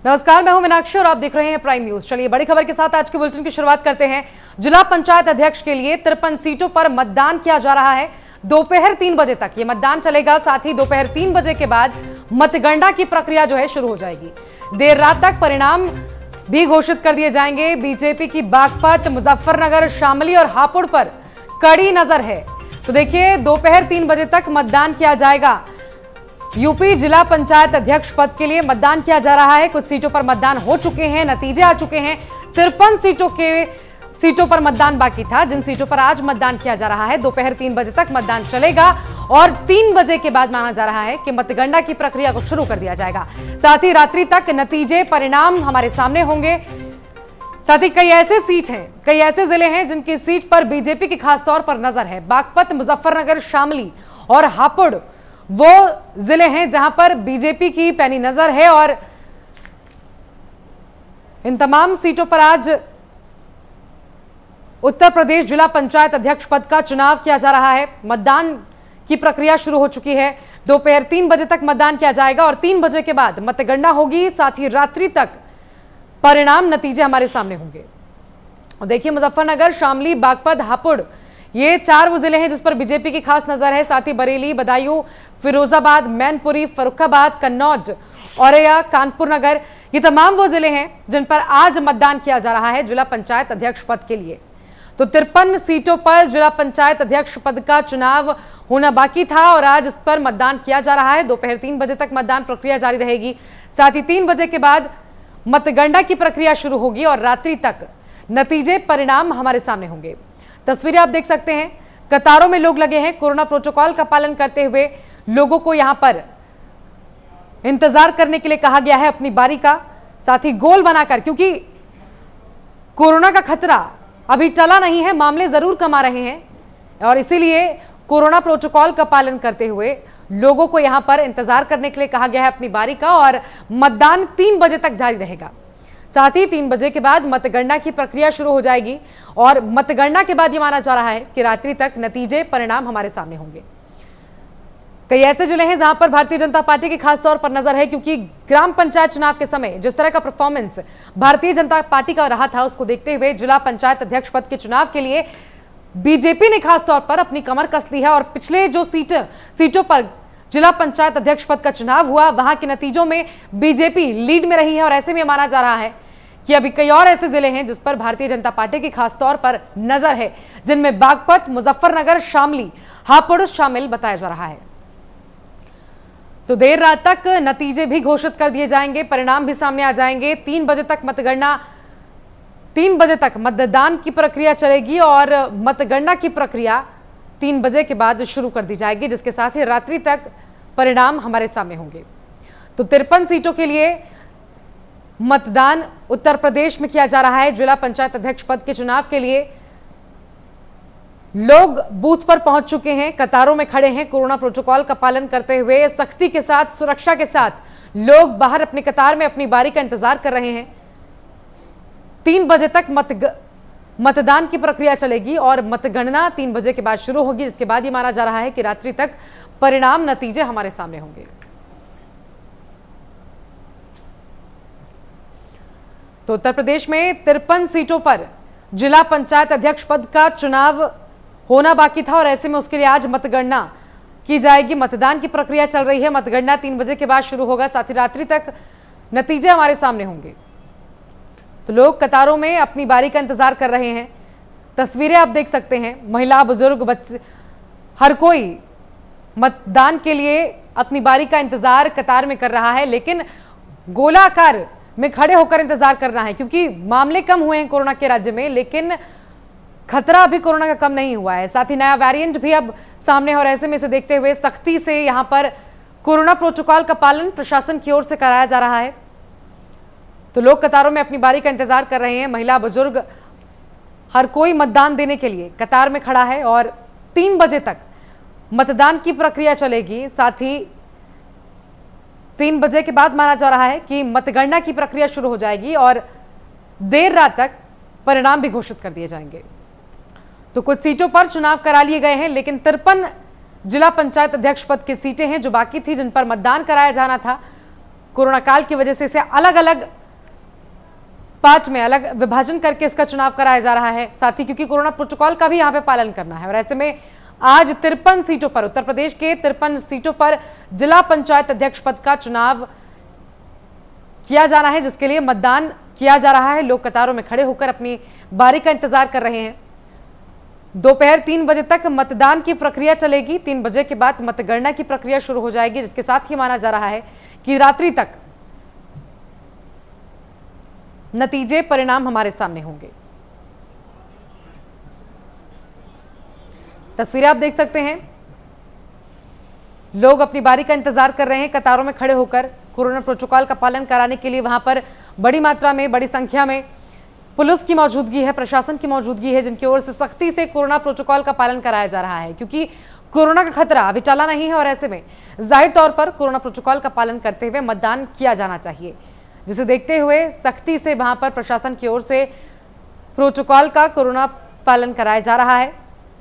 नमस्कार, मैं हूं मीनाक्षी और आप देख रहे हैं प्राइम न्यूज। चलिए बड़ी खबर के साथ आज के बुलेटिन की शुरुआत करते हैं। जिला पंचायत अध्यक्ष के लिए 53 सीटों पर मतदान किया जा रहा है। दोपहर 3 बजे तक ये मतदान चलेगा। साथ ही दोपहर 3 बजे के बाद मतगणना की प्रक्रिया जो है शुरू हो जाएगी। देर रात तक परिणाम भी घोषित कर दिए जाएंगे। बीजेपी की बागपत, मुजफ्फरनगर, शामली और हापुड़ पर कड़ी नजर है। तो देखिए, दोपहर 3 बजे तक मतदान किया जाएगा। यूपी जिला पंचायत अध्यक्ष पद के लिए मतदान किया जा रहा है। कुछ सीटों पर मतदान हो चुके हैं, नतीजे आ चुके हैं। 53 सीटों पर मतदान बाकी था, जिन सीटों पर आज मतदान किया जा रहा है। दोपहर 3 बजे तक मतदान चलेगा और 3 बजे के बाद माना जा रहा है कि मतगणना की प्रक्रिया को शुरू कर दिया जाएगा। साथ ही रात्रि तक नतीजे, परिणाम हमारे सामने होंगे। साथ ही कई ऐसे सीट हैं, कई ऐसे जिले हैं जिनकी सीट पर बीजेपी की खासतौर पर नजर है। बागपत, मुजफ्फरनगर, शामली और हापुड़ वो जिले हैं जहां पर बीजेपी की पैनी नजर है और इन तमाम सीटों पर आज उत्तर प्रदेश जिला पंचायत अध्यक्ष पद का चुनाव किया जा रहा है। मतदान की प्रक्रिया शुरू हो चुकी है। दोपहर 3 बजे तक मतदान किया जाएगा और 3 बजे के बाद मतगणना होगी। साथ ही रात्रि तक परिणाम, नतीजे हमारे सामने होंगे। और देखिए, मुजफ्फरनगर, शामली, बागपत, हापुड़ ये 4 वो जिले हैं जिस पर बीजेपी की खास नजर है। साथ ही बरेली, बदायूं, फिरोजाबाद, मैनपुरी, फर्रुखाबाद, कन्नौज, औरैया, कानपुर नगर, ये तमाम वो जिले हैं जिन पर आज मतदान किया जा रहा है जिला पंचायत अध्यक्ष पद के लिए। तो 53 सीटों पर जिला पंचायत अध्यक्ष पद का चुनाव होना बाकी था और आज इस पर मतदान किया जा रहा है। दोपहर 3 बजे तक मतदान प्रक्रिया जारी रहेगी। साथ ही 3 बजे के बाद मतगणना की प्रक्रिया शुरू होगी और रात्रि तक नतीजे, परिणाम हमारे सामने होंगे। तस्वीरें आप देख सकते हैं, कतारों में लोग लगे हैं। कोरोना प्रोटोकॉल का पालन करते हुए लोगों को यहां पर इंतजार करने के लिए कहा गया है अपनी बारी का। साथ ही गोल बनाकर, क्योंकि कोरोना का खतरा अभी टला नहीं है, मामले जरूर कम आ रहे हैं और इसीलिए कोरोना प्रोटोकॉल का पालन करते हुए लोगों को यहां पर इंतजार करने के लिए कहा गया है अपनी बारी का और मतदान 3 बजे तक जारी रहेगा। साथ ही 3 बजे के बाद मतगणना की प्रक्रिया शुरू हो जाएगी और मतगणना के बाद यह माना जा रहा है कि रात्रि तक नतीजे, परिणाम हमारे सामने होंगे। कई ऐसे जिले हैं जहां पर भारतीय जनता पार्टी की खास तौर पर नजर है, क्योंकि ग्राम पंचायत चुनाव के समय जिस तरह का परफॉर्मेंस भारतीय जनता पार्टी का रहा था, उसको देखते हुए जिला पंचायत अध्यक्ष पद के चुनाव के लिए बीजेपी ने खास तौर पर अपनी कमर कस ली है और पिछले जो सीटों पर जिला पंचायत अध्यक्ष पद का चुनाव हुआ, वहां के नतीजों में बीजेपी लीड में रही है और ऐसे में माना जा रहा है कि अभी कई और ऐसे जिले हैं जिस पर भारतीय जनता पार्टी की खास तौर पर नजर है, जिनमें बागपत, मुजफ्फरनगर, शामली, हापुड़ शामिल बताया जा रहा है। तो देर रात तक नतीजे भी घोषित कर दिए जाएंगे, परिणाम भी सामने आ जाएंगे। 3 बजे तक मतगणना, 3 बजे तक मतदान की प्रक्रिया चलेगी और मतगणना की प्रक्रिया 3 बजे के बाद शुरू कर दी जाएगी, जिसके साथ ही रात्रि तक परिणाम हमारे सामने होंगे। तो 53 सीटों के लिए मतदान उत्तर प्रदेश में किया जा रहा है। जिला पंचायत अध्यक्ष पद के चुनाव के लिए लोग बूथ पर पहुंच चुके हैं, कतारों में खड़े हैं। कोरोना प्रोटोकॉल का पालन करते हुए, सख्ती के साथ, सुरक्षा के साथ लोग बाहर अपनी कतार में अपनी बारी का इंतजार कर रहे हैं। 3 बजे तक मतदान की प्रक्रिया चलेगी और मतगणना 3 बजे के बाद शुरू होगी, जिसके बाद ये माना जा रहा है कि रात्रि तक परिणाम, नतीजे हमारे सामने होंगे। तो उत्तर प्रदेश में 53 सीटों पर जिला पंचायत अध्यक्ष पद का चुनाव होना बाकी था और ऐसे में उसके लिए आज मतगणना की जाएगी। मतदान की प्रक्रिया चल रही है। मतगणना 3 बजे के बाद शुरू होगा। साथ ही रात्रि तक नतीजे हमारे सामने होंगे। तो लोग कतारों में अपनी बारी का इंतजार कर रहे हैं। तस्वीरें आप देख सकते हैं, महिला, बुजुर्ग, बच्चे, हर कोई मतदान के लिए अपनी बारी का इंतजार कतार में कर रहा है, लेकिन गोलाकार में खड़े होकर इंतजार करना है, क्योंकि मामले कम हुए हैं कोरोना के राज्य में, लेकिन खतरा अभी कोरोना का कम नहीं हुआ है। साथ ही नया वेरिएंट भी अब सामने है और ऐसे में से देखते हुए सख्ती से यहां पर कोरोना प्रोटोकॉल का पालन प्रशासन की ओर से कराया जा रहा है। तो लोग कतारों में अपनी बारी का इंतजार कर रहे हैं। महिला, बुजुर्ग, हर कोई मतदान देने के लिए कतार में खड़ा है और 3 बजे तक मतदान की प्रक्रिया चलेगी। साथ ही 3 बजे के बाद माना जा रहा है कि मतगणना की प्रक्रिया शुरू हो जाएगी और देर रात तक परिणाम भी घोषित कर दिए जाएंगे। तो कुछ सीटों पर चुनाव करा लिए गए हैं, लेकिन 53 जिला पंचायत अध्यक्ष पद की सीटें हैं जो बाकी थी, जिन पर मतदान कराया जाना था। कोरोना काल की वजह से इसे अलग अलग पार्ट में अलग विभाजन करके इसका चुनाव कराया जा रहा है। साथ ही क्योंकि कोरोना प्रोटोकॉल का भी यहाँ पे पालन करना है और ऐसे में आज 53 सीटों पर, उत्तर प्रदेश के 53 सीटों पर जिला पंचायत अध्यक्ष पद का चुनाव किया जाना है, जिसके लिए मतदान किया जा रहा है। लोग कतारों में खड़े होकर अपनी बारी का इंतजार कर रहे हैं। दोपहर 3 बजे तक मतदान की प्रक्रिया चलेगी। 3 बजे के बाद मतगणना की प्रक्रिया शुरू हो जाएगी, जिसके साथ ही माना जा रहा है कि रात्रि तक नतीजे, परिणाम हमारे सामने होंगे। तस्वीरें आप देख सकते हैं, लोग अपनी बारी का इंतजार कर रहे हैं कतारों में खड़े होकर। कोरोना प्रोटोकॉल का पालन कराने के लिए वहां पर बड़ी मात्रा में, बड़ी संख्या में पुलिस की मौजूदगी है, प्रशासन की मौजूदगी है, जिनकी ओर से सख्ती से कोरोना प्रोटोकॉल का पालन कराया जा रहा है, क्योंकि कोरोना का खतरा अभी टला नहीं है और ऐसे में जाहिर तौर पर कोरोना प्रोटोकॉल का पालन करते हुए मतदान किया जाना चाहिए, जिसे देखते हुए सख्ती से वहां पर प्रशासन की ओर से प्रोटोकॉल का कोरोना पालन कराया जा रहा है,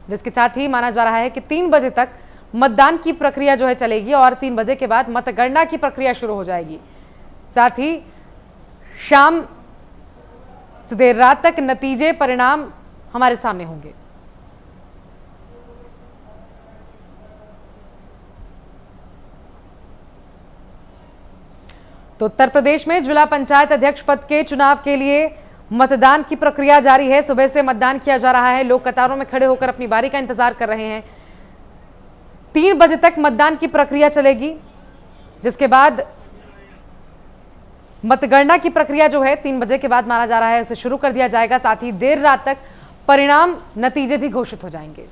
जिसके साथ ही माना जा रहा है कि 3 बजे तक मतदान की प्रक्रिया जो है चलेगी और 3 बजे के बाद मतगणना की प्रक्रिया शुरू हो जाएगी। साथ ही शाम से देर रात तक नतीजे, परिणाम हमारे सामने होंगे। तो उत्तर प्रदेश में जिला पंचायत अध्यक्ष पद के चुनाव के लिए मतदान की प्रक्रिया जारी है। सुबह से मतदान किया जा रहा है, लोग कतारों में खड़े होकर अपनी बारी का इंतजार कर रहे हैं। 3 बजे तक मतदान की प्रक्रिया चलेगी, जिसके बाद मतगणना की प्रक्रिया जो है 3 बजे के बाद माना जा रहा है उसे शुरू कर दिया जाएगा। साथ ही देर रात तक परिणाम, नतीजे भी घोषित हो जाएंगे।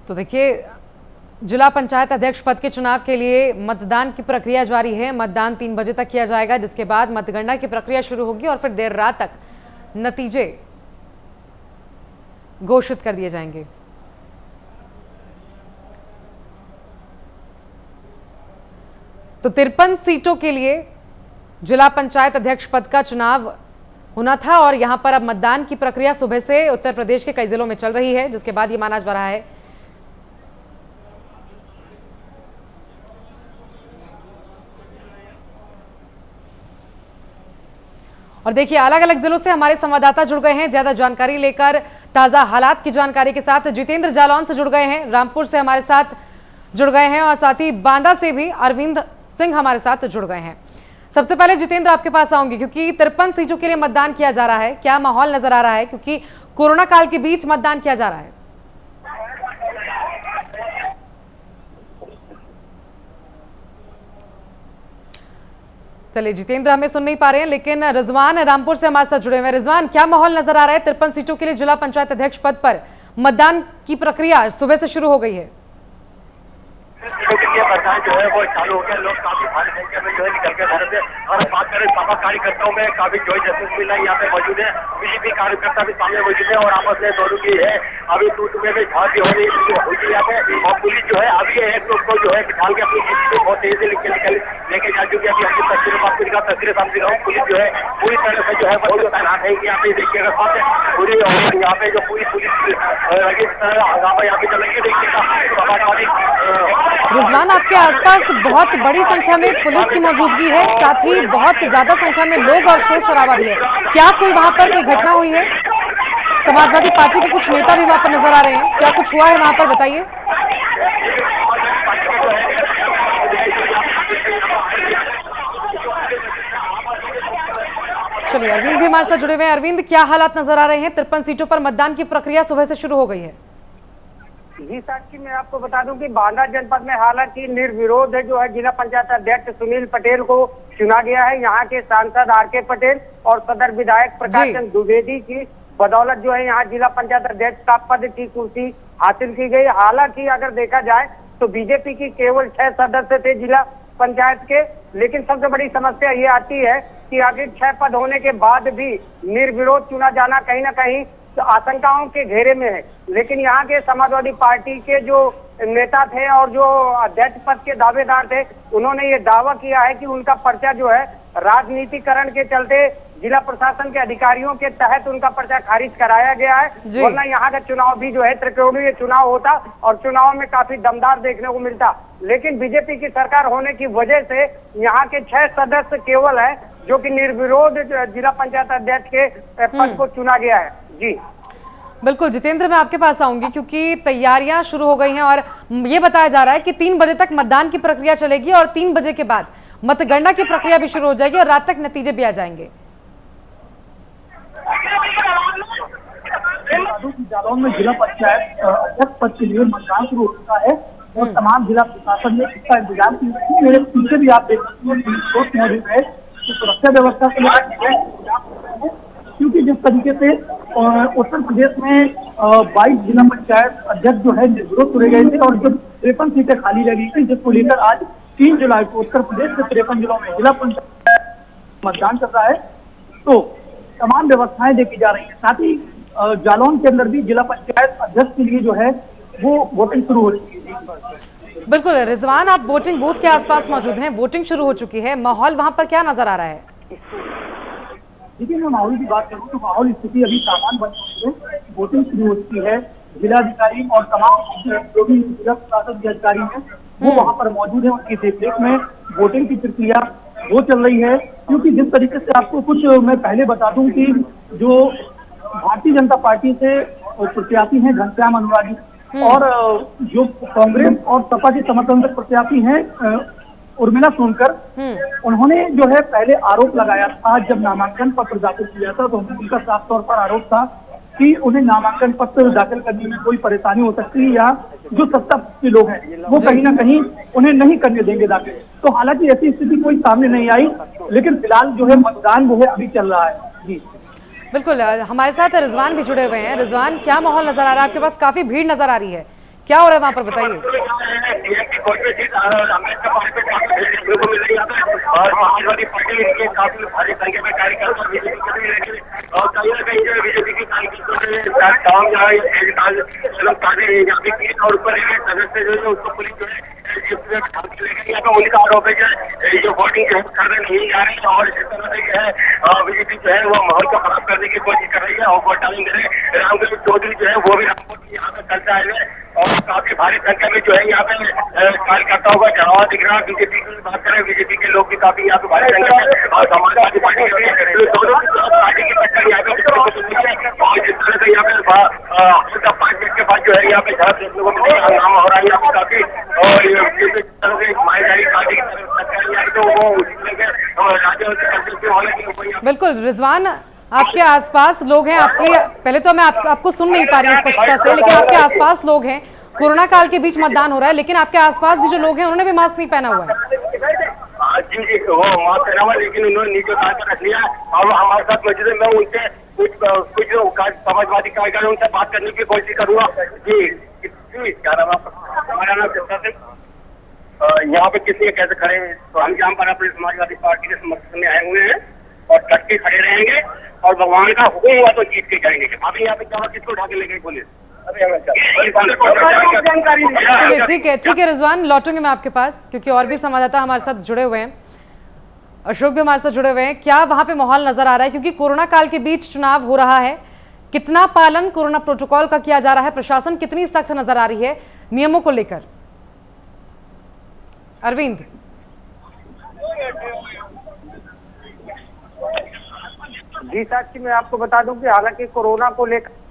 तो देखिए, जिला पंचायत अध्यक्ष पद के चुनाव के लिए मतदान की प्रक्रिया जारी है। मतदान 3 बजे तक किया जाएगा, जिसके बाद मतगणना की प्रक्रिया शुरू होगी और फिर देर रात तक नतीजे घोषित कर दिए जाएंगे। तो 53 सीटों के लिए जिला पंचायत अध्यक्ष पद का चुनाव होना था और यहां पर अब मतदान की प्रक्रिया सुबह से उत्तर प्रदेश के कई जिलों में चल रही है, जिसके बाद ये माना जा रहा है और देखिए, अलग अलग जिलों से हमारे संवाददाता जुड़ गए हैं ज्यादा जानकारी लेकर। ताजा हालात की जानकारी के साथ जितेंद्र जालौन से जुड़ गए हैं, रामपुर से हमारे साथ जुड़ गए हैं और साथ ही बांदा से भी अरविंद सिंह हमारे साथ जुड़ गए हैं। सबसे पहले जितेंद्र, आपके पास आऊंगी क्योंकि 53 सीटों के लिए मतदान किया जा रहा है। क्या माहौल नजर आ रहा है, क्योंकि कोरोना काल के बीच मतदान किया जा रहा है? चलिए जितेंद्र, हमें सुन नहीं पा रहे हैं, लेकिन रिजवान रामपुर से हमारे साथ जुड़े हुए हैं। रिजवान, क्या माहौल नजर आ रहा है? 53 सीटों के लिए जिला पंचायत अध्यक्ष पद पर मतदान की प्रक्रिया सुबह से शुरू हो गई है। मतदान जो है वो चालू हो गया। लोग काफी भारी संख्या में जो है निकल के घर से, और बात करें सपा कार्यकर्ताओं में काफी जो जसवीला यहाँ पे मौजूद है, बीजेपी कार्यकर्ता भी सामने मौजूद है और आपस में दोनों की है अभी टूट में भी झांकी हो रही है यहाँ पे। और पुलिस जो है अभी एक लोग को जो है बिठाल के अपनी जीत को बहुत तेजी से लेके जा चुकी है। अभी हमने तस्वीरों में आपको दिखा, तस्वीरें सामने दिखाऊं, पुलिस जो है पूरी तरह से जो है वो तैनात है कि यहाँ पे देखिएगा साथ पूरी, और यहाँ पे जो पूरी पुलिस हंगामा यहाँ पे चलेंगे देखिएगा। रिजवान, आपके आसपास बहुत बड़ी संख्या में पुलिस की मौजूदगी है, साथ ही बहुत ज्यादा संख्या में लोग और शोर शराबा भी है। क्या कोई वहां पर कोई घटना हुई है? समाजवादी पार्टी के कुछ नेता भी वहां पर नजर आ रहे हैं, क्या कुछ हुआ है वहां पर, बताइए। चलिए, अरविंद भी हमारे साथ जुड़े हुए हैं। अरविंद, क्या हालात नजर आ रहे हैं? 53 सीटों पर मतदान की प्रक्रिया सुबह से शुरू हो गई है। जी साक्षी, मैं आपको बता दूं कि बांदा जनपद में हालांकि निर्विरोध जो है जिला पंचायत अध्यक्ष सुनील पटेल को चुना गया है। यहाँ के सांसद आर.के. पटेल और सदर विधायक प्रकाश चंद द्विवेदी की बदौलत जो है यहाँ जिला पंचायत अध्यक्ष का पद की कुर्सी हासिल की गई। हालांकि अगर देखा जाए तो बीजेपी की केवल 6 सदस्य थे जिला पंचायत के, लेकिन सबसे बड़ी समस्या ये आती है कि आखिर 6 पद होने के बाद भी निर्विरोध चुना जाना कहीं ना कहीं आशंकाओं के घेरे में है। लेकिन यहाँ के समाजवादी पार्टी के जो नेता थे और जो अध्यक्ष पद के दावेदार थे, उन्होंने ये दावा किया है कि उनका पर्चा जो है राजनीतिकरण के चलते जिला प्रशासन के अधिकारियों के तहत उनका पर्चा खारिज कराया गया है, वरना यहाँ का चुनाव भी जो है त्रिकोणीय चुनाव होता और चुनाव में काफी दमदार देखने को मिलता। लेकिन बीजेपी की सरकार होने की वजह से यहाँ के 6 सदस्य केवल है जो कि निर्विरोध जिला पंचायत अध्यक्ष के पद को चुना गया है। जी बिल्कुल जितेंद्र, मैं आपके पास आऊंगी क्योंकि तैयारियां शुरू हो गई हैं और ये बताया जा रहा है कि 3 बजे तक मतदान की प्रक्रिया चलेगी और 3 बजे के बाद मतगणना की प्रक्रिया भी शुरू हो जाएगी और रात तक नतीजे भी आ जाएंगे। जालौन में जिला पंचायत अध्यक्ष पद के लिए मतदान शुरू हो चुका है और तमाम जिला प्रशासन ने इसका इंतजाम किया। मेरे पीछे भी आप देख सकते हैं मौजूद है, सुरक्षा व्यवस्था के लिए, क्योंकि जिस तरीके से उत्तर प्रदेश में 22 जिला पंचायत अध्यक्ष जो है निर्विरोध चुने गए थे और जब 53 सीटें खाली लगी थी, जिसको लेकर आज 3 जुलाई को उत्तर प्रदेश के 53 जिलों में जिला पंचायत मतदान कर रहा है, तो तमाम व्यवस्थाएं देखी जा रही है। साथ ही जालौन के अंदर भी जिला पंचायत अध्यक्ष के लिए जो है वो वोटिंग शुरू हो चुकी है। बिल्कुल रिजवान, आप वोटिंग बूथ के आसपास मौजूद हैं, वोटिंग शुरू हो चुकी है, माहौल वहां पर क्या नजर आ रहा है? देखिए, मैं माहौल की बात करूँ तो माहौल स्थिति अभी सामान्य बन चुकी है, वोटिंग शुरू हो चुकी है। जिलाधिकारी और तमाम जो भी जिला प्रशासन के अधिकारी हैं वो वहाँ पर मौजूद है, उनकी देखरेख में वोटिंग की प्रक्रिया वो चल रही है। क्योंकि जिस तरीके से आपको कुछ मैं पहले बता दूं कि जो भारतीय जनता पार्टी से प्रत्याशी हैं घनश्याम अनुरागी और जो कांग्रेस और सपा के समर्थन से प्रत्याशी हैं उर्मिला सोनकर, उन्होंने जो है पहले आरोप लगाया था जब नामांकन पत्र दाखिल किया था, तो उनका साफ तौर पर आरोप था कि उन्हें नामांकन पत्र दाखिल करने में कोई परेशानी हो सकती है या जो सत्ता के लोग हैं वो कहीं ना कहीं उन्हें नहीं करने देंगे दाखिल। तो हालांकि ऐसी स्थिति कोई सामने नहीं आई, लेकिन फिलहाल जो है मतदान वो है अभी चल रहा है। जी बिल्कुल, हमारे साथ रिजवान भी जुड़े हुए हैं। रिजवान, क्या माहौल नजर आ रहा है? आपके पास काफी भीड़ नजर आ रही है, क्या हो रहा है वहाँ पर, बताइए। और समाजवादी पार्टी के काफी भारी संख्या में कार्यकर्ता और कहीं ना कहीं जो बीजेपी के कार्यकर्ता काम जो है यहाँ पे 3 और ऊपर सदस्य जो है उसको पुलिस जो है उनका आरोप है कि जो वोटिंग जो है करने नहीं जा रही और इस तरह से जो है बीजेपी जो है वो माहौल को खराब करने की कोशिश कर रही है और वोट डालेंगे रामगढ़ चौधरी जो है वो भी रामपुर यहाँ पे चलता है और काफी भारी संख्या में जो है यहाँ पे कार्यकर्ताओं का जमाव दिख रहा है। बीजेपी की बात करें, बीजेपी के लोग भी काफी यहाँ पे भारी संख्या में और समाजवादी पार्टी के भी दोनों पार्टी की टक्कर यहाँ पे और जिस तरह से यहाँ पे 5 मिनट के बाद जो है यहाँ पे झड़प देखने को मिलेगी, हंगामा हो रहा है यहाँ पे काफी और जिस तरह से मायाजारी पार्टी की तरफ तो वो उसी राज्य। बिल्कुल रिजवान, आपके आसपास लोग हैं, आपकी पहले तो मैं आपको सुन नहीं पा रही हूँ स्पष्टता से, लेकिन आपके आसपास लोग हैं, कोरोना काल के बीच मतदान हो रहा है, लेकिन आपके आसपास भी जो लोग हैं उन्होंने भी मास्क नहीं पहना हुआ है। जी वो मास्क पहना हुआ, लेकिन उन्होंने नीचे उतार कर रख लिया और हमारे साथ मौजूद है। मैं उनसे कुछ समाजवादी कार्यकर्ता उनसे बात करने की कोशिश करूंगा। जी क्या नाम आपका? हमारा नाम चंद्र सिंह। यहाँ पे किसी कैसे खड़े हैं तो हम यहाँ पर अपने समाजवादी पार्टी के समर्थन में आए हुए हैं और डट के खड़े रहेंगे और भगवान का हुक्म हुआ तो जीत के जाएंगे। अभी यहाँ पे क्या किसको उठा के ले गई पुलिस? चलिए ठीक है रिजवान, लौटूंगे मैं आपके पास क्योंकि और भी संवाददाता हमारे साथ जुड़े हुए हैं। अशोक भी हमारे साथ जुड़े हुए हैं। क्या वहां पे माहौल नजर आ रहा है, क्योंकि कोरोना काल के बीच चुनाव हो रहा है, कितना पालन कोरोना प्रोटोकॉल का किया जा रहा है, प्रशासन कितनी सख्त नजर आ रही है नियमों को लेकर? अरविंद। जी साक्षी, मैं आपको बता दूं कि हालांकि कोरोना को लेकर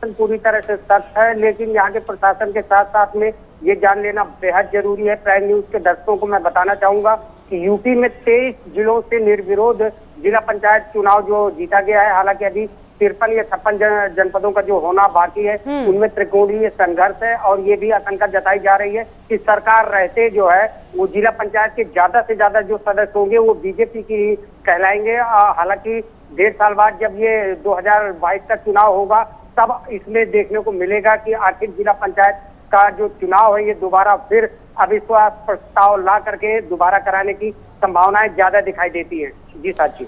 पूरी तरह से सख्त है, लेकिन यहाँ के प्रशासन के साथ साथ में ये जान लेना बेहद जरूरी है। प्राइम न्यूज के दर्शकों को मैं बताना चाहूंगा कि यूपी में 23 जिलों से निर्विरोध जिला पंचायत चुनाव जो जीता गया है। हालांकि अभी 53 या 56 जनपदों का जो होना बाकी है, उनमें त्रिकोणीय संघर्ष है और ये भी आशंका जताई जा रही है कि सरकार रहते जो है वो जिला पंचायत के ज्यादा से ज्यादा जो सदस्य होंगे वो बीजेपी की कहलाएंगे। हालांकि 1.5 साल बाद जब ये 2022 का चुनाव होगा तब इसमें देखने को मिलेगा कि आखिर जिला पंचायत का जो चुनाव है ये दोबारा फिर अविश्वास प्रस्ताव ला करके दोबारा कराने की संभावनाएं ज्यादा दिखाई देती है। जी साक्षी।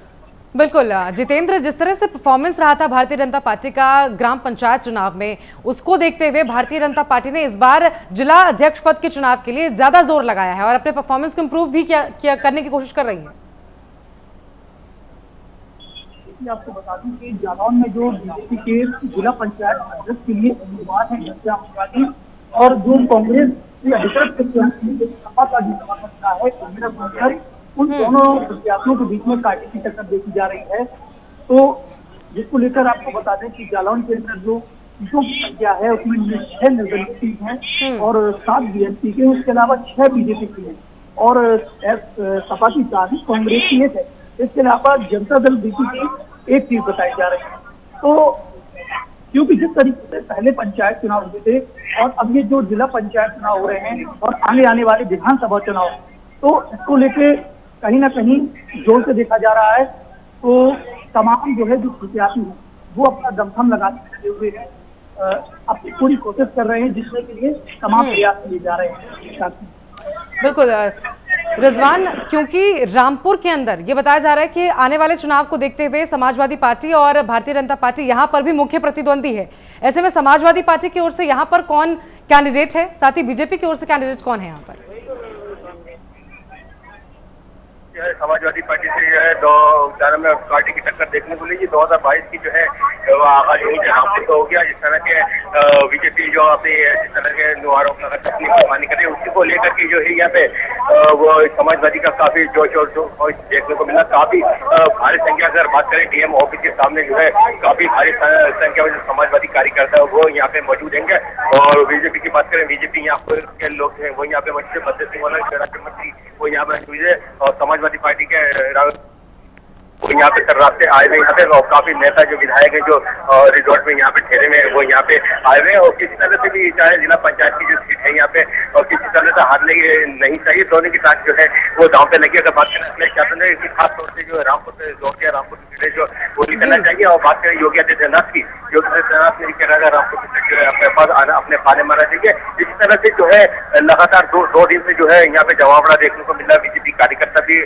बिल्कुल जितेंद्र, जिस तरह से परफॉर्मेंस रहा था भारतीय जनता पार्टी का ग्राम पंचायत चुनाव में, उसको देखते हुए भारतीय जनता पार्टी ने इस बार जिला अध्यक्ष पद के चुनाव के लिए ज्यादा जोर लगाया है और अपने परफॉर्मेंस को इम्प्रूव भी किया करने की कोशिश कर रही है। आपको बता दूं कि जालौन में जो बीजेपी के जिला पंचायत अध्यक्ष के लिए उम्मीदवार है घनश्याम तिवारी और जो कांग्रेस के अधिकृत सपा का जो समर्थन है इंदिरा गुर्जर, उन दोनों प्रत्याशियों के बीच में कांटे की टक्कर देखी जा रही है। तो जिसको लेकर आपको बता दें कि जालौन के अंदर जो सीटों की संख्या है उसमें 6 निर्दलीय सीट है और 7 बीएसपी के, उसके अलावा 6 बीजेपी की है और सपा की 4, कांग्रेस की 1 है। इसके अलावा जनता दल बीपी की 1 सीट बताई जा रही है। तो क्योंकि जिस तरीके से पहले पंचायत चुनाव हुए थे और अब ये जो जिला पंचायत चुनाव हो रहे हैं और आने वाले विधानसभा चुनाव, तो इसको लेके कहीं ना कहीं जोर से देखा जा रहा है। तो तमाम जो है जो प्रत्याशी हैं वो अपना दमखम लगाने लगे हुए हैं, अपनी पूरी कोशिश कर रहे हैं जिसने के लिए तमाम प्रयास किए जा रहे हैं। बिल्कुल रिजवान, क्योंकि रामपुर के अंदर ये बताया जा रहा है कि आने वाले चुनाव को देखते हुए समाजवादी पार्टी और भारतीय जनता पार्टी यहाँ पर भी मुख्य प्रतिद्वंदी है। ऐसे में समाजवादी पार्टी की ओर से यहाँ पर कौन कैंडिडेट है, साथ ही बीजेपी की ओर से कैंडिडेट कौन है यहाँ पर? समाजवादी पार्टी से जो है दो जाना में पार्टी की टक्कर देखने को मिली। 2022 की जो है आगाज हुई रामपुर तो हो गया। जिस तरह के बीजेपी जो अपनी जिस तरह के आरोप लगाकर अपनी मनमानी करे, उसी को लेकर के जो है यहाँ पे वो समाजवादी का काफी जोश और देखने को मिला। काफी भारी संख्या अगर बात करें डीएम ऑफिस के सामने जो है काफी भारी संख्या में जो समाजवादी कार्यकर्ता है वो यहाँ पे मौजूद होंगे। और बीजेपी की बात करें, बीजेपी यहाँ पर के लोग हैं वो यहाँ पे मौजूद है। बद्र सिंह वाला राज्य मंत्री वो यहाँ पे मौजूद है और समाजवादी पार्टी के यहाँ पे रात से आए हुए यहाँ पे और काफी नेता जो विधायक है जो रिजॉर्ट में यहाँ पे ठहरे में वो यहाँ पे आए हुए और किसी तरह से भी चाहे जिला पंचायत की जो सीट है यहाँ पे और किसी तरह से हारने नहीं चाहिए। दोनों की साथ जो है वो दांव पे लगी। अगर बात करें शासन है कि खासतौर से जो रामपुर से जोड़िया रामपुर की सीटें जो वो निकलना चाहिए। और बात करें योगी आदित्यनाथ की, योगी आदित्यनाथ ने कह रहा रामपुर की सीट जो है अपने पास अपने पाले मारा चाहिए। इसी तरह से जो है लगातार दो दिन से जो है यहाँ पे जवाबड़ा देखने को मिला। बीजेपी कार्यकर्ता भी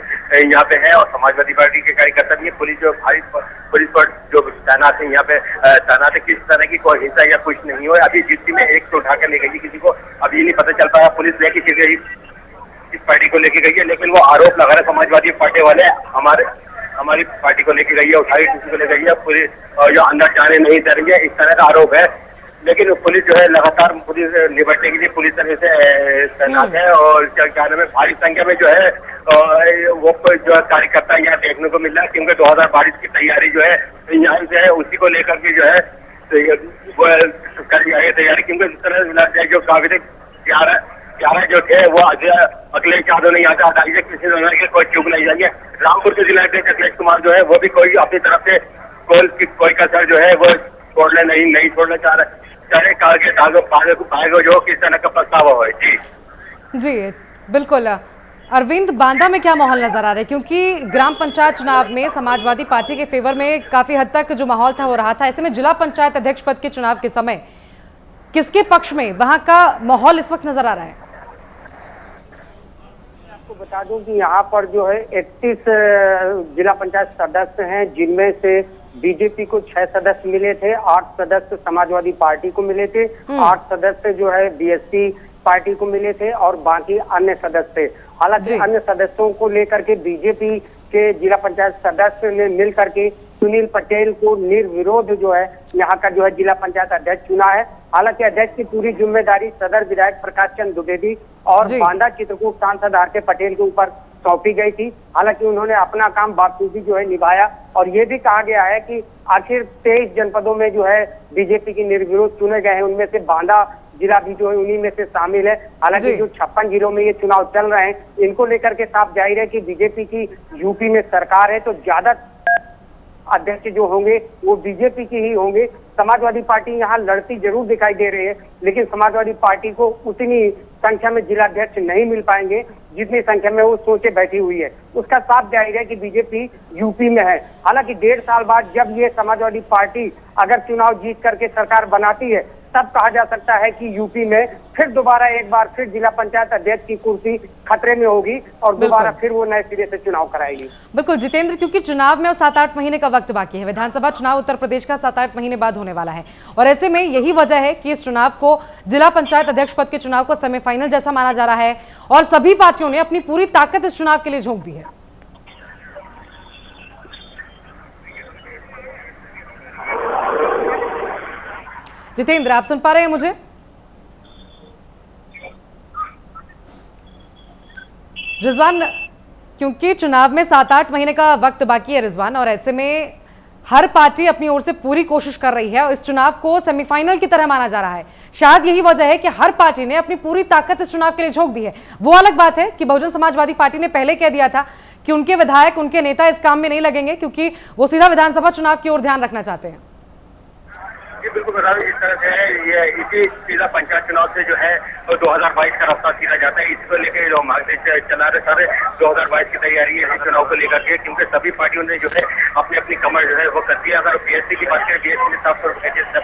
यहाँ पे है और समाजवादी पार्टी के कार्यकर्ता भी है। पुलिस जो भारी पुलिस पर जो तैनात है यहाँ पे तैनात है, किसी तरह की कोई हिंसा या कुछ नहीं हुआ। अभी जिसमें में एक तो उठा कर ले गई किसी को, अब ये नहीं पता चल पाया पुलिस लेके किसी इस पार्टी को लेके गई है। लेकिन वो आरोप लगा रहे समाजवादी पार्टी वाले हमारी पार्टी को लेके गई है, उठाई किसी को ले गई है, पुलिस जो अंदर जाने नहीं दे रही है, इस तरह का आरोप है। लेकिन पुलिस जो है लगातार पुलिस निपटने के लिए पुलिस तरह से तैनात है और क्या नाम है भारी संख्या में जो है वो जो कार्यकर्ता यहाँ देखने को मिल रहा है। क्योंकि 2022 की तैयारी जो है यहाँ से है, उसी को लेकर के जो है वो कर रही है तैयारी। क्योंकि जिस तरह मिला जाए जो काफी 11 जो थे वो अखिलेश यादव ने यहाँ से हटाई है, किसी तरह की कोई चूक नहीं जाएगी। रामपुर के जिला अध्यक्ष अखिलेश कुमार जो है वो भी कोई अपनी तरफ से कोई कसर जो है वो छोड़ना नहीं छोड़ना चाह रहे। जो किस तरह का प्रस्ताव हो। जी बिल्कुल। अरविंद, बांदा में क्या माहौल नजर आ रहा है, क्योंकि ग्राम पंचायत चुनाव में समाजवादी पार्टी के फेवर में काफी हद तक जो माहौल था हो रहा था। ऐसे में जिला पंचायत अध्यक्ष पद के चुनाव के समय किसके पक्ष में वहां का माहौल इस वक्त नजर आ रहा है? आपको बता दूं कि यहाँ पर जो है 31 जिला पंचायत सदस्य हैं, जिनमें से बीजेपी को 6 सदस्य मिले थे, 8 सदस्य समाजवादी पार्टी को मिले थे, 8 सदस्य जो है बीएसपी पार्टी को मिले थे और बाकी अन्य सदस्य थे। हालांकि अन्य सदस्यों को लेकर के बीजेपी के जिला पंचायत सदस्य ने मिल करके सुनील पटेल को निर्विरोध जो है यहाँ का जो है जिला पंचायत अध्यक्ष चुना है। हालांकि अध्यक्ष की पूरी जिम्मेदारी सदर विधायक प्रकाश चंद द्विवेदी और बांदा चित्रकूट सांसद आर के पटेल के ऊपर सौंपी गई थी। हालांकि उन्होंने अपना काम बाखूबी जो है निभाया और ये भी कहा गया है कि आखिर 23 जनपदों में जो है बीजेपी की निर्विरोध चुने गए हैं, उनमें से बांदा जिला भी जो है उन्हीं में से शामिल है। हालांकि जो 56 जिलों में ये चुनाव चल रहे हैं, इनको लेकर के साफ जाहिर है कि बीजेपी की यूपी में सरकार है तो ज्यादा अध्यक्ष जो होंगे वो बीजेपी की ही होंगे। समाजवादी पार्टी यहाँ लड़ती जरूर दिखाई दे रही है, लेकिन समाजवादी पार्टी को उतनी संख्या में जिला अध्यक्ष नहीं मिल पाएंगे जितनी संख्या में वो सोचे बैठी हुई है। उसका साफ जाहिर है कि बीजेपी यूपी में है। हालांकि 1.5 साल बाद जब ये समाजवादी पार्टी अगर चुनाव जीत करके सरकार बनाती है तब कहा जा सकता है कि यूपी में फिर दोबारा एक बार फिर जिला पंचायत अध्यक्ष की कुर्सी खतरे में होगी और दोबारा फिर वो नए सिरे से चुनाव कराएगी। बिल्कुल जितेंद्र, क्योंकि चुनाव में 7-8 महीने का वक्त बाकी है, विधानसभा चुनाव उत्तर प्रदेश का 7-8 महीने बाद होने वाला है और ऐसे में यही वजह है कि इस चुनाव को, जिला पंचायत अध्यक्ष पद के चुनाव को सेमीफाइनल जैसा माना जा रहा है और सभी पार्टियों ने अपनी पूरी ताकत इस चुनाव के लिए झोंक दी है। जितेंद्र, आप सुन पा रहे हैं मुझे? रिजवान, क्योंकि चुनाव में 7-8 महीने का वक्त बाकी है रिजवान, और ऐसे में हर पार्टी अपनी ओर से पूरी कोशिश कर रही है और इस चुनाव को सेमीफाइनल की तरह माना जा रहा है। शायद यही वजह है कि हर पार्टी ने अपनी पूरी ताकत इस चुनाव के लिए झोंक दी है। वो अलग बात है कि बहुजन समाजवादी पार्टी ने पहले कह दिया था कि उनके विधायक, उनके नेता इस काम में नहीं लगेंगे क्योंकि वो सीधा विधानसभा चुनाव की ओर ध्यान रखना चाहते हैं। जी बिल्कुल बता दें, इस तरह से है ये इसी जिला पंचायत चुनाव से जो है 2022 का रास्ता सीधा जाता है। इसको लेकर जो मार्गदर्शन चला रहे सारे 2022 की तैयारी है चुनाव को लेकर के, क्योंकि सभी पार्टियों ने जो है अपनी अपनी कमर जो है वो कर दिया। अगर बीएसपी की बात करें, बीएसपी ने 700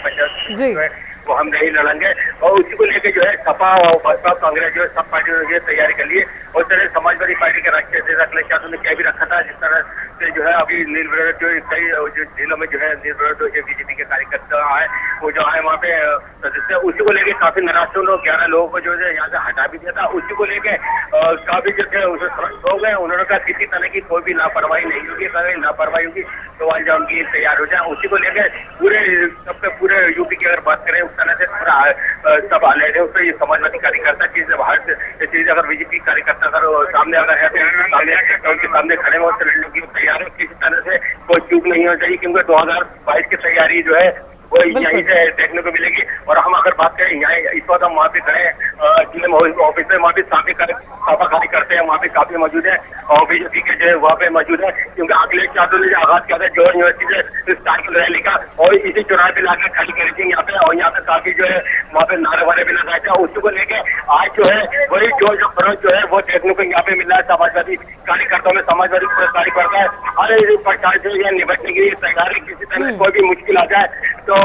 पंचायत जो है वो हम नहीं लड़ेंगे और उसी को लेकर जो है सपा और बसपा कांग्रेस जो है सब पार्टियों ने तैयारी कर ली है। और तरह समाजवादी पार्टी के राष्ट्रीय अध्यक्ष अखिलेश यादव ने क्या भी रखा था, जिस तरह से जो है अभी निर्विरोध जो कई जो जिलों में जो है निर्विरोध जो बीजेपी के कार्यकर्ता आए वो जो आए वहाँ पे सदस्य, उसी को लेके काफी नाराज थे लोग। 11 लोगों को जो है यहाँ से हटा भी दिया था। उसी को लेके काफी जो है हो गए। उन्होंने कहा किसी तरह की कोई भी लापरवाही नहीं होगी, अगर लापरवाही होगी तो वहाँ जाओ उनकी तैयार हो जाए। उसी को लेकर पूरे यूपी की अगर बात करें उस तरह से पूरा सब अलर्ट है। उससे ये समाजवादी कार्यकर्ता की बाहर से अगर बीजेपी कार्यकर्ता अगर सामने अगर है तो उनके सामने खड़े हो लड़ने की तैयार है। किसी तरह से कोई चूक नहीं होनी चाहिए, क्योंकि 2022 की तैयारी जो है वो यहीं से देखने को मिलेगी। और हम अगर बात करें यहाँ इस वक्त हम वहाँ पे खड़े जिले ऑफिस में, वहाँ पे साफाखानी करते हैं, वहाँ पे काफी मौजूद है और बीजेपी के जो है वहाँ पे मौजूद है, क्योंकि अखिलेश यादव ने जो आगाज किया था जोर यूनिवर्सिटी से साइकिल रैली का और इसी चुनाव पे लाकर खड़ी करी थी यहाँ पे, और यहाँ पे काफी जो है वहाँ पे नारे वारे भी लगाए थे। उसी को लेके आज जो है वही जोश खरोश जो है वो देखने को यहाँ पे मिल रहा है। समाजवादी कार्यकर्ताओं में समाजवादी कार्यकर्ता है हर प्रकार से यह निपटने की तैयारी, किसी तरह कोई भी मुश्किल आ जाए तो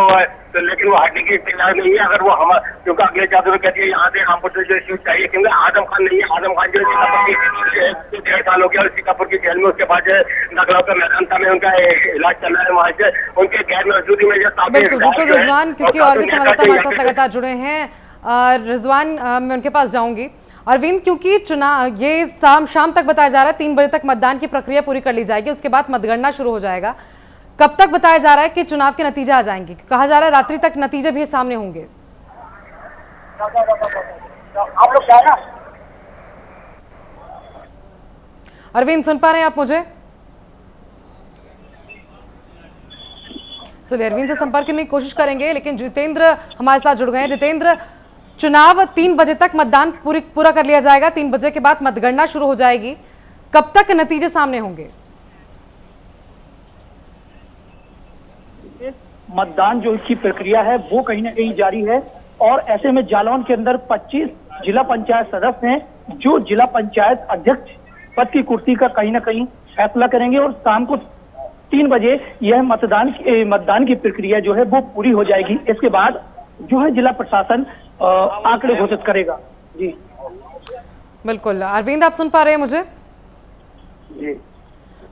लेकिन वो हटने की तैयार नहीं है। अगर वो हम, क्योंकि अखिलेश यादव कहती है यहाँ से हमको तो जो सीट चाहिए, क्योंकि आजम खान नहीं है। आजम खान जो है 1.5 साल हो गया सीतापुर की जेल में, उसके बाद जो नगराव का मैदान था में उनका इलाज चल रहा है। वहाँ से उनके गैर मौजूदी में जो बिल्कुल रिजवान, क्योंकि और भी संवाददाता हमारे साथ लगातार जुड़े हैं। रिजवान, मैं उनके पास जाऊंगी। अरविंद, क्योंकि चुनाव ये शाम तक बताया जा रहा है 3 बजे तक मतदान की प्रक्रिया पूरी कर ली जाएगी, उसके बाद मतगणना शुरू हो जाएगा। कब तक बताया जा रहा है कि चुनाव के नतीजे आ जाएंगे? कहा जा रहा है रात्रि तक नतीजे भी सामने होंगे। आप लोग क्या ना अरविंद, सुन पा रहे हैं आप मुझे? चलिए अरविंद से संपर्क करने की कोशिश करेंगे, लेकिन जितेंद्र हमारे साथ जुड़ गए हैं। जितेंद्र, चुनाव 3 बजे तक मतदान पूरा कर लिया जाएगा, 3 बजे के बाद मतगणना शुरू हो जाएगी। कब तक नतीजे सामने होंगे? मतदान जो की प्रक्रिया है वो कहीं ना कहीं जारी है और ऐसे में जालौन के अंदर 25 जिला पंचायत सदस्य हैं जो जिला पंचायत अध्यक्ष पद की कुर्सी का कहीं ना कहीं फैसला करेंगे और शाम को 3 बजे यह मतदान की प्रक्रिया जो है वो पूरी हो जाएगी। इसके बाद जो है जिला प्रशासन आंकड़े घोषित करेगा। जी बिल्कुल अरविंद, आप सुन पा रहे हैं मुझे? जी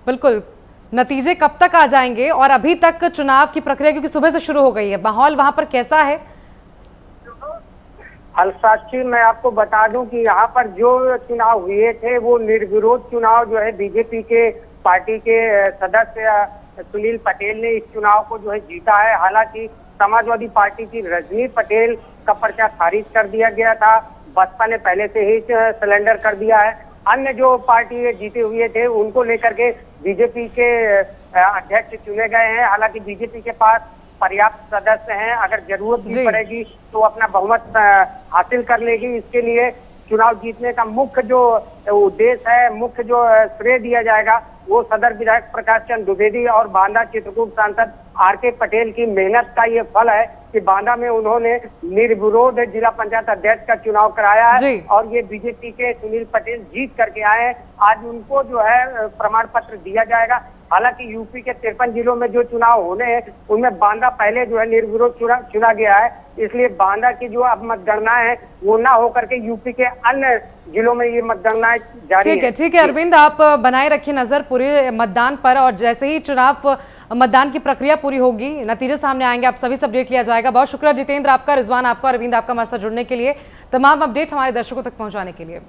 बिल्कुल, नतीजे कब तक आ जाएंगे और अभी तक चुनाव की प्रक्रिया क्योंकि सुबह से शुरू हो गई है, माहौल वहां पर कैसा है? अलसाक्षी, मैं आपको बता दूं कि यहाँ पर जो चुनाव हुए थे वो निर्विरोध चुनाव जो है बीजेपी के पार्टी के सदस्य सुनील पटेल ने इस चुनाव को जो है जीता है। हालांकि समाजवादी पार्टी की रजनी पटेल का पर्चा खारिज कर दिया गया था, बसपा ने पहले से ही सिलेंडर कर दिया है। अन्य जो पार्टी जीते हुए थे उनको लेकर के बीजेपी के अध्यक्ष चुने गए हैं। हालांकि बीजेपी के पास पर्याप्त सदस्य हैं, अगर जरूरत भी पड़ेगी तो अपना बहुमत हासिल कर लेगी। इसके लिए चुनाव जीतने का मुख्य जो उद्देश्य है, मुख्य जो श्रेय दिया जाएगा वो सदर विधायक प्रकाश चंद्र द्विवेदी और बांदा चित्रकूट सांसद आर के पटेल की मेहनत का ये फल है कि बांदा में उन्होंने निर्विरोध जिला पंचायत अध्यक्ष का चुनाव कराया जी। है और ये बीजेपी के सुनील पटेल जीत करके आए हैं। आज उनको जो है प्रमाण पत्र दिया जाएगा। हालांकि यूपी के 53 जिलों में जो चुनाव होने हैं उनमें बांदा पहले जो है निर्विरोध चुना गया है, इसलिए बांदा की जो अब मतगणना है वो ना होकर के यूपी के अन्य जिलों में ये मतगणना जारी है। ठीक है अरविंद, आप बनाए रखिए नजर पूरे मतदान पर और जैसे ही चुनाव मतदान की प्रक्रिया पूरी होगी नतीजे सामने आएंगे आप सभी से अपडेट लिया जाएगा। बहुत शुक्रिया जितेंद्र आपका, रिजवान आपका, अरविंद आपका हमारे साथ जुड़ने के लिए, तमाम अपडेट हमारे दर्शकों तक पहुंचाने के लिए।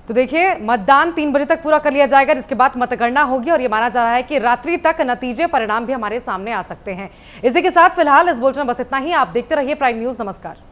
तो देखिए मतदान 3 बजे तक पूरा कर लिया जाएगा जिसके बाद मतगणना होगी और ये माना जा रहा है कि रात्रि तक नतीजे परिणाम भी हमारे सामने आ सकते हैं। इसी के साथ फिलहाल इस बुलेटिन में बस इतना ही। आप देखते रहिए प्राइम न्यूज़। नमस्कार।